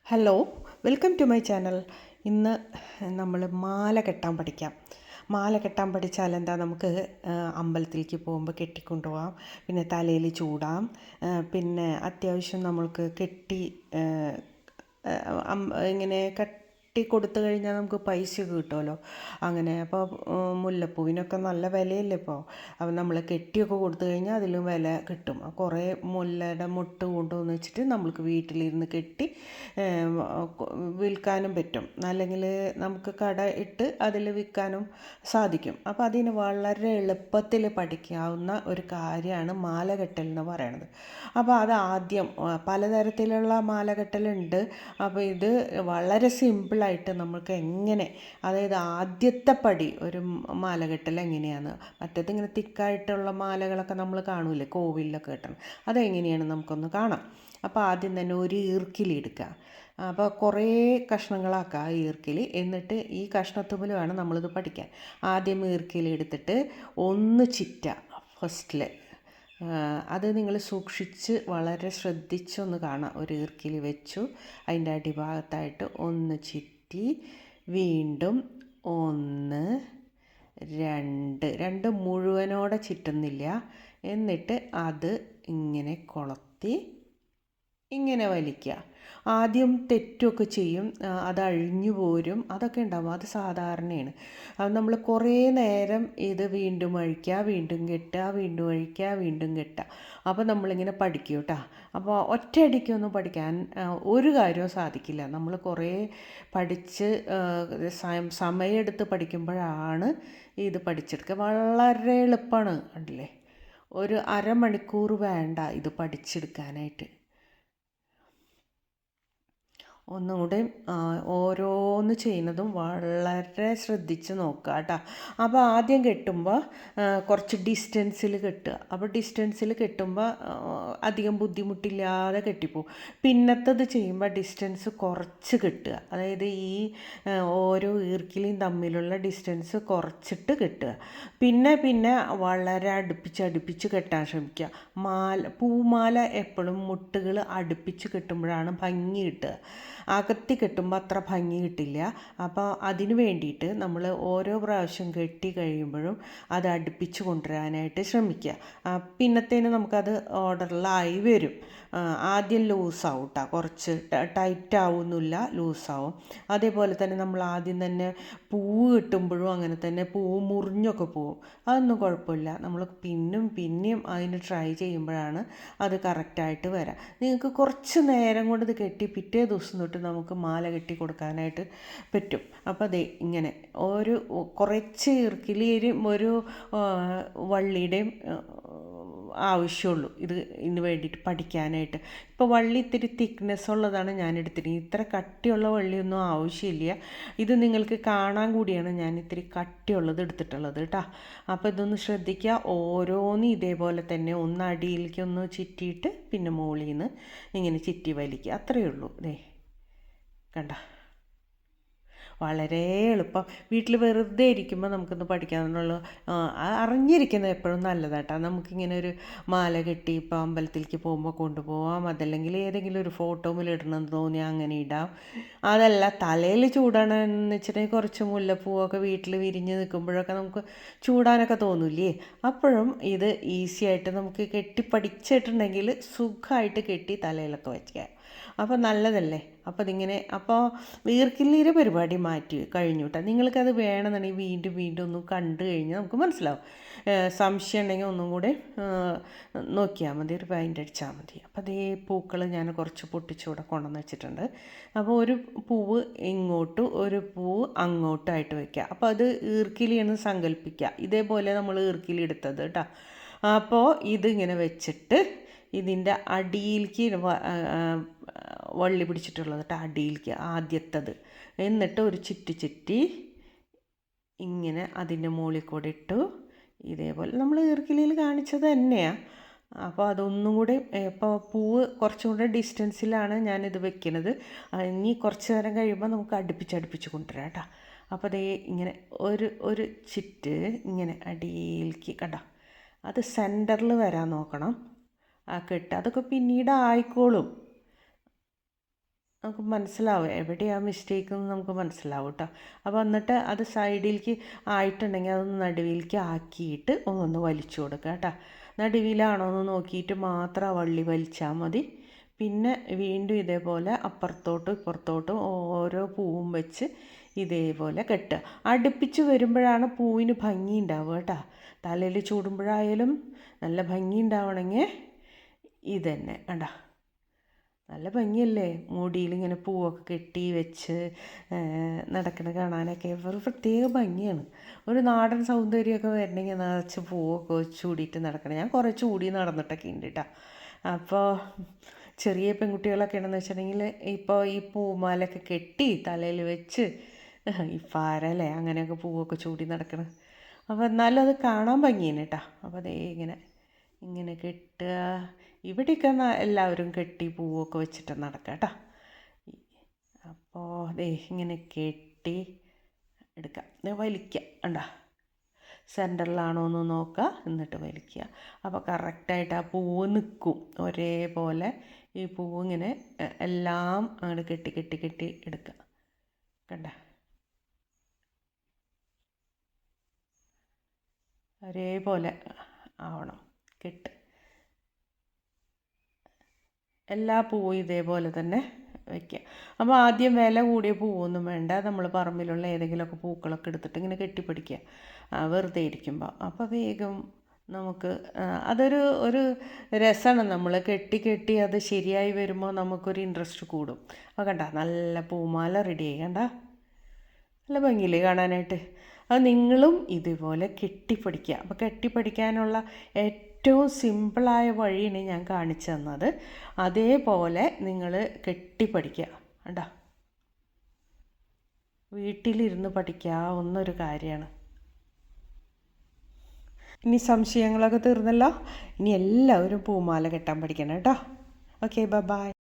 Hello, welcome to my channel. ഇന്ന് നമ്മൾ മാല കെട്ടാൻ പഠിക്കാം. മാല കെട്ടാൻ പഠിച്ചാൽ എന്താ, നമുക്ക് അമ്പലത്തിലേക്ക് പോകുമ്പോൾ കെട്ടിക്കൊണ്ടുപോകാം, പിന്നെ തലയിൽ ചൂടാം, പിന്നെ അത്യാവശ്യം നമ്മൾക്ക് കെട്ടി ഇങ്ങനെ കെട്ടി കൊടുത്തു കഴിഞ്ഞാൽ നമുക്ക് പൈസയൊക്കെ കിട്ടുമല്ലോ. അങ്ങനെ അപ്പോൾ മുല്ലപ്പൂവിനൊക്കെ നല്ല വിലയല്ലേ ഇപ്പോൾ. അപ്പോൾ നമ്മൾ കെട്ടിയൊക്കെ കൊടുത്തു കഴിഞ്ഞാൽ അതിലും വില കിട്ടും. കുറേ മുല്ലയുടെ മൊട്ട് കൊണ്ടുവന്ന് വെച്ചിട്ട് നമ്മൾക്ക് വീട്ടിലിരുന്ന് കെട്ടി വിൽക്കാനും പറ്റും, അല്ലെങ്കിൽ നമുക്ക് കട ഇട്ട് അതിൽ വിൽക്കാനും സാധിക്കും. അപ്പോൾ അതിന് വളരെ എളുപ്പത്തിൽ പഠിക്കാവുന്ന ഒരു കാര്യമാണ് മാല കെട്ടൽ എന്ന് പറയുന്നത്. അപ്പോൾ അത് ആദ്യം പലതരത്തിലുള്ള മാല കെട്ടലുണ്ട്. അപ്പോൾ ഇത് വളരെ സിമ്പിളായിട്ട് നമുക്ക് എങ്ങനെ, അതായത് ആദ്യത്തെ പടി ഒരു മാല കെട്ടൽ എങ്ങനെയാണ്, മറ്റേത് ഇങ്ങനെ തിക്കായിട്ടുള്ള മാലകളൊക്കെ നമ്മൾ കാണൂലേ കോവിലൊക്കെ കെട്ടണം, അതെങ്ങനെയാണ് നമുക്കൊന്ന് കാണാം. അപ്പോൾ ആദ്യം തന്നെ ഒരു ഈർക്കിലെടുക്കുക. അപ്പോൾ കുറേ കഷ്ണങ്ങളാക്കുക ആ ഈർക്കിൽ. എന്നിട്ട് ഈ കഷ്ണത്തുമ്പിൽ വേണം നമ്മളിത് പഠിക്കാൻ. ആദ്യം ഈർക്കിലെടുത്തിട്ട് ഒന്ന് ചിറ്റുക ഫസ്റ്റിൽ. അത് നിങ്ങൾ സൂക്ഷിച്ച് വളരെ ശ്രദ്ധിച്ചൊന്ന് കാണാം. ഒരു ഈർക്കിൽ വെച്ചു, അതിൻ്റെ അടിഭാഗത്തായിട്ട് ഒന്ന് ചിറ്റി, വീണ്ടും ഒന്ന്, രണ്ട് മുഴുവനോടെ ചിറ്റുന്നില്ല. എന്നിട്ട് അത് ഇങ്ങനെ കൊളത്തി ഇങ്ങനെ വലിക്കുക. ആദ്യം തെറ്റൊക്കെ ചെയ്യും, അത് അഴിഞ്ഞു പോരും, അതൊക്കെ ഉണ്ടാവും, അത് സാധാരണയാണ്. അത് നമ്മൾ കുറേ നേരം ഇത് വീണ്ടും അഴിക്കുക, വീണ്ടും കെട്ടുക, വീണ്ടും അഴിക്കുക, വീണ്ടും കെട്ടുക. അപ്പോൾ നമ്മളിങ്ങനെ പഠിക്കും കേട്ടോ. അപ്പോൾ ഒറ്റയടിക്കൊന്നും പഠിക്കാൻ ഒരു കാര്യവും സാധിക്കില്ല. നമ്മൾ കുറേ പഠിച്ച് സമയമെടുത്ത് പഠിക്കുമ്പോഴാണ് ഇത് പഠിച്ചെടുക്കുക. വളരെ എളുപ്പമാണ്, കണ്ടില്ലേ. ഒരു അരമണിക്കൂർ വേണ്ട ഇത് പഠിച്ചെടുക്കാനായിട്ട്. ഒന്നുകൂടി ഓരോന്ന് ചെയ്യുന്നതും വളരെ ശ്രദ്ധിച്ച് നോക്കുക കേട്ടോ. അപ്പോൾ ആദ്യം കെട്ടുമ്പോൾ കുറച്ച് ഡിസ്റ്റൻസിൽ കെട്ടുക. അപ്പോൾ ഡിസ്റ്റൻസിൽ കെട്ടുമ്പോൾ അധികം ബുദ്ധിമുട്ടില്ലാതെ കെട്ടിപ്പോവും. പിന്നത്തത് ചെയ്യുമ്പോൾ ഡിസ്റ്റൻസ് കുറച്ച് കെട്ടുക. അതായത് ഈ ഓരോ ഈർക്കിലും തമ്മിലുള്ള ഡിസ്റ്റൻസ് കുറച്ചിട്ട് കെട്ടുക. പിന്നെ വളരെ അടുപ്പിച്ച് കെട്ടാൻ ശ്രമിക്കുക. പൂമാല എപ്പോഴും മുട്ടുകൾ അടുപ്പിച്ച് കെട്ടുമ്പോഴാണ് ഭംഗി കിട്ടുക. അകത്തി കെട്ടുമ്പോൾ അത്ര ഭംഗി കിട്ടില്ല. അപ്പോൾ അതിന് വേണ്ടിയിട്ട് നമ്മൾ ഓരോ പ്രാവശ്യം കെട്ടി കഴിയുമ്പോഴും അത് അടുപ്പിച്ച് കൊണ്ടുവരാനായിട്ട് ശ്രമിക്കുക. പിന്നത്തേന് നമുക്കത് ഓർഡറിലായി വരും. ആദ്യം ലൂസാവും കേട്ടോ, കുറച്ച് ടൈറ്റ് ആവുന്നില്ല, ലൂസാവും. അതേപോലെ തന്നെ നമ്മൾ ആദ്യം തന്നെ പൂവ് കിട്ടുമ്പോഴും അങ്ങനെ തന്നെ പൂവ് മുറിഞ്ഞൊക്കെ പോവും. അതൊന്നും കുഴപ്പമില്ല, നമ്മൾ പിന്നെയും അതിന് ട്രൈ ചെയ്യുമ്പോഴാണ് അത് കറക്റ്റായിട്ട് വരാം. നിങ്ങൾക്ക് കുറച്ച് നേരം കൊണ്ട് ഇത് കെട്ടി പിറ്റേ ദിവസം തൊട്ട് നമുക്ക് മാല കെട്ടി കൊടുക്കാനായിട്ട് പറ്റും. അപ്പോൾ അതെ, ഇങ്ങനെ കുറച്ച് ഈർക്കിലും ഒരു വള്ളിയുടെയും ആവശ്യമുള്ളൂ ഇതിന് വേണ്ടിയിട്ട് പഠിക്കാനായിട്ട്. ഇപ്പോൾ വള്ളി ഇത്തിരി തിക്നെസ് ഉള്ളതാണ് ഞാൻ എടുത്തിരിക്കുന്നത്. ഇത്ര കട്ടിയുള്ള വള്ളിയൊന്നും ആവശ്യമില്ല. ഇത് നിങ്ങൾക്ക് കാണാൻ കൂടിയാണ് ഞാൻ ഇത്തിരി കട്ടിയുള്ളത് എടുത്തിട്ടുള്ളത് കേട്ടോ. അപ്പോൾ ഇതൊന്ന് ശ്രദ്ധിക്കുക. ഓരോന്നും ഇതേപോലെ തന്നെ ഒന്ന് അടിയിലേക്ക് ഒന്ന് ചിറ്റിയിട്ട് പിന്നെ മുകളിൽ നിന്ന് ഇങ്ങനെ ചിറ്റി വലിക്കുക. അത്രയേ ഉള്ളൂ. ദേ കണ്ട, വളരെ എളുപ്പം. വീട്ടിൽ വെറുതെ ഇരിക്കുമ്പോൾ നമുക്കൊന്ന് പഠിക്കാനുള്ള അറിഞ്ഞിരിക്കുന്നത് എപ്പോഴും നല്ലതാട്ടോ. നമുക്കിങ്ങനെ ഒരു മാല കെട്ടി ഇപ്പോൾ അമ്പലത്തിലേക്ക് പോകുമ്പോൾ കൊണ്ടുപോകാം, അതല്ലെങ്കിൽ ഏതെങ്കിലും ഒരു ഫോട്ടോയിൽ ഇടണമെന്ന് തോന്നിയാൽ അങ്ങനെ ഇടാം. അതല്ല തലയിൽ ചൂടണമെന്ന് വെച്ചിട്ടുണ്ടെങ്കിൽ കുറച്ച് മുല്ലപ്പൂവൊക്കെ വീട്ടിൽ വിരിഞ്ഞ് നിൽക്കുമ്പോഴൊക്കെ നമുക്ക് ചൂടാനൊക്കെ തോന്നില്ലേ. അപ്പോഴും ഇത് ഈസി ആയിട്ട് നമുക്ക് കെട്ടി പഠിച്ചിട്ടുണ്ടെങ്കിൽ സുഖമായിട്ട് കെട്ടി തലയിലൊക്കെ വയ്ക്കാം. അപ്പോൾ നല്ലതല്ലേ. അപ്പോൾ അതിങ്ങനെ, അപ്പോൾ ഈർക്കിലിയുടെ പരിപാടി മാറ്റി കഴിഞ്ഞു കേട്ടോ. നിങ്ങൾക്കത് വേണമെന്നുണ്ടെങ്കിൽ വീണ്ടും ഒന്നും കണ്ടു കഴിഞ്ഞാൽ നമുക്ക് മനസ്സിലാവും. സംശയം ഉണ്ടെങ്കിൽ ഒന്നും കൂടെ നോക്കിയാൽ മതി, ഒരു പെയിൻ്റ് അടിച്ചാൽ മതി. അപ്പോൾ അതേ പൂക്കൾ ഞാൻ കുറച്ച് പൊട്ടിച്ചൂടെ കൊണ്ടുവന്ന് വെച്ചിട്ടുണ്ട്. അപ്പോൾ ഒരു പൂവ് ഇങ്ങോട്ടും ഒരു പൂവ് അങ്ങോട്ടായിട്ട് വയ്ക്കുക. അപ്പോൾ അത് ഈർക്കിലിയെന്ന് സങ്കല്പിക്കുക. ഇതേപോലെ നമ്മൾ ഈർക്കിലി എടുത്തത് കേട്ടോ. അപ്പോൾ ഇതിങ്ങനെ വെച്ചിട്ട് ഇതിൻ്റെ അടിയിലേക്ക് വള്ളി പിടിച്ചിട്ടുള്ളത് കേട്ടോ, അടിയിലേക്ക് ആദ്യത്തത്. എന്നിട്ട് ഒരു ചുറ്റി ഇങ്ങനെ അതിൻ്റെ മുകളിൽ കൂടെ ഇട്ടു. ഇതേപോലെ നമ്മൾ ഈർക്കിലിയിൽ കാണിച്ചത് തന്നെയാണ്. അപ്പോൾ അതൊന്നും കൂടി, ഇപ്പോൾ പൂവ് കുറച്ചും കൂടെ ഡിസ്റ്റൻസിലാണ് ഞാനിത് വെക്കുന്നത്. ഇനി കുറച്ച് നേരം കഴിയുമ്പോൾ നമുക്ക് അടുപ്പിച്ച് കൊണ്ടുവരാം കേട്ടോ. അപ്പോൾ അതേ ഇങ്ങനെ ഒരു ചുറ്റ് ഇങ്ങനെ അടിയിലേക്ക് കണ്ടോ, അത് സെൻറ്ററിൽ വരാൻ നോക്കണം. ആ കെട്ട് അതൊക്കെ പിന്നീട് ആയിക്കോളും. നമുക്ക് മനസ്സിലാവും എവിടെയാണ് മിസ്റ്റേക്ക് എന്ന് നമുക്ക് മനസ്സിലാവും കേട്ടോ. അപ്പോൾ എന്നിട്ട് അത് സൈഡിലേക്ക് ആയിട്ടുണ്ടെങ്കിൽ അതൊന്ന് നടുവിലേക്ക് ആക്കിയിട്ട് ഒന്ന് വലിച്ചു കൊടുക്കുക കേട്ടോ. നടുവിലാണോ എന്ന് നോക്കിയിട്ട് മാത്രം ആ വള്ളി വലിച്ചാൽ മതി. പിന്നെ വീണ്ടും ഇതേപോലെ അപ്പുറത്തോട്ടും ഇപ്പുറത്തോട്ടും ഓരോ പൂവും വെച്ച് ഇതേപോലെ കെട്ടുക. അടുപ്പിച്ച് വരുമ്പോഴാണ് പൂവിന് ഭംഗി ഉണ്ടാവുക കേട്ടോ. തലയിൽ ചൂടുമ്പോഴായാലും നല്ല ഭംഗി ഉണ്ടാവണമെങ്കിൽ ഇതന്നെ കണ്ടോ. നല്ല ഭംഗിയല്ലേ മുടിയിൽ ഇങ്ങനെ പൂവൊക്കെ കെട്ടി വെച്ച് നടക്കണ കാണാനൊക്കെ ഒരു പ്രത്യേക ഭംഗിയാണ്. ഒരു നാടൻ സൗന്ദര്യമൊക്കെ വരണമെങ്കിൽ നിറച്ച് പൂവൊക്കെ ചൂടിയിട്ട് നടക്കണം. ഞാൻ കുറേ ചൂടി നടന്നിട്ടൊക്കെ ഉണ്ട് കേട്ടോ. അപ്പോൾ ചെറിയ പെൺകുട്ടികളൊക്കെ ഉണ്ടെന്ന് വെച്ചിട്ടുണ്ടെങ്കിൽ ഇപ്പോൾ ഈ പൂമാലയൊക്കെ കെട്ടി തലയിൽ വെച്ച് ഇപ്പം ആരല്ലേ അങ്ങനെയൊക്കെ പൂവൊക്കെ ചൂടി നടക്കണം. അപ്പോൾ എന്നാലും അത് കാണാൻ ഭംഗിയാണ് കേട്ടോ. അപ്പോൾ അതേ ഇങ്ങനെ കെട്ടുക. ഇവിടെയൊക്കെ എല്ലാവരും കെട്ടി പൂവൊക്കെ വെച്ചിട്ട് നടക്കുക കേട്ടോ. അപ്പോൾ ദേ ഇങ്ങനെ കെട്ടി എടുക്കുക, വലിക്കുക. കണ്ടോ, സെൻറ്ററിലാണോ എന്ന് നോക്കുക, എന്നിട്ട് വലിക്കുക. അപ്പോൾ കറക്റ്റായിട്ട് ആ പൂവ് നിൽക്കും ഒരേപോലെ. ഈ പൂവ് ഇങ്ങനെ എല്ലാം അങ്ങോട്ട് കെട്ടി കെട്ടി കെട്ടി എടുക്കുക. കണ്ട, ഒരേപോലെ ആവണം കെട്ട്. എല്ലാ പൂവും ഇതേപോലെ തന്നെ വയ്ക്കുക. അപ്പോൾ ആദ്യം വില കൂടിയ പൂവൊന്നും വേണ്ട. നമ്മൾ പറമ്പിലുള്ള ഏതെങ്കിലുമൊക്കെ പൂക്കളൊക്കെ എടുത്തിട്ട് ഇങ്ങനെ കെട്ടിപ്പിടിക്കുക വെറുതെ ഇരിക്കുമ്പോൾ. അപ്പോൾ വേഗം നമുക്ക് ഒരു രസമാണ്. നമ്മൾ കെട്ടി കെട്ടി അത് ശരിയായി വരുമ്പോൾ നമുക്കൊരു ഇൻട്രസ്റ്റ് കൂടും. അപ്പോൾ കണ്ട, നല്ല പൂമാല റെഡിയായി. കണ്ട, നല്ല ഭംഗിയില്ലേ കാണാനായിട്ട്. അത് നിങ്ങളും ഇതുപോലെ കെട്ടിപ്പിടിക്കുക. അപ്പോൾ കെട്ടിപ്പിടിക്കാനുള്ള ഏറ്റവും സിമ്പിളായ വഴിയാണ് ഞാൻ കാണിച്ചു തന്നത്. അതേപോലെ നിങ്ങൾ കെട്ടിപ്പടിക്കുക. കണ്ടോ, വീട്ടിലിരുന്ന് പഠിക്കാവുന്ന ഒരു കാര്യമാണ്. ഇനി സംശയങ്ങളൊക്കെ തീർന്നല്ലോ. ഇനി എല്ലാവരും പൂമാല കെട്ടാൻ പഠിക്കണം കേട്ടോ. Okay, by.